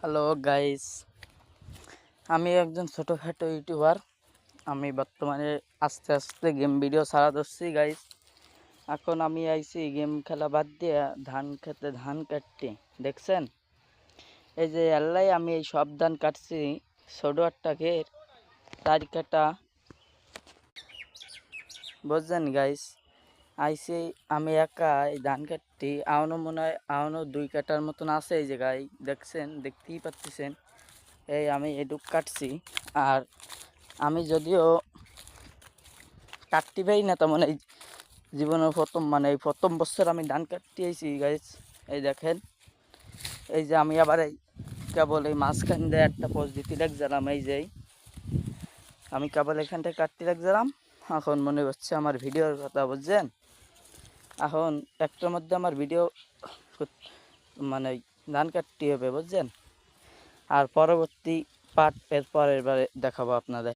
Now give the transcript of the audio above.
Hello guys, আমি একজন ছোটোখাটো ইউটিউবার। আমি বর্তমানে আস্তে আস্তে গেম ভিডিও ছাড়া ধরছি গাইস। এখন আমি আইছি গেম খেলা বাদ দিয়ে ধান খেতে, ধান কাটতে। দেখছেন এই যে আল্লাহ, আমি এই সব ধান কাটছি ছোটো একটা ঘের তার কাটা, বুঝছেন গাইস। আইসি আমি একা এই ধান কাটতে, আউনো মনে হয় আউনো 2 কাটার মতন আছে এই জায়গায়। দেখছেন, দেখতেই পাচ্ছেন। এই আমি এটুক কাটছি। আর আমি যদিও কাটতে পারি না, তেমন এই জীবনের প্রথম এই প্রথম বছর আমি ধান কাটতে আইছি গাইস। এই দেখেন, এই যে আমি আবার এই কেবল এই মাঝখান দিয়ে একটা পোজ দিতে লাগছিলাম। এই যে আমি কেবল এখানটা কাটতে লাগছিলাম। এখন মনে হচ্ছে আমার ভিডিওর কথা, বুঝছেন। এখন একটার মধ্যে আমার ভিডিও মানে ধান কাটতে হবে, বুঝছেন। আর পরবর্তী পার্ট এর পরের বারে দেখাবো আপনাদের।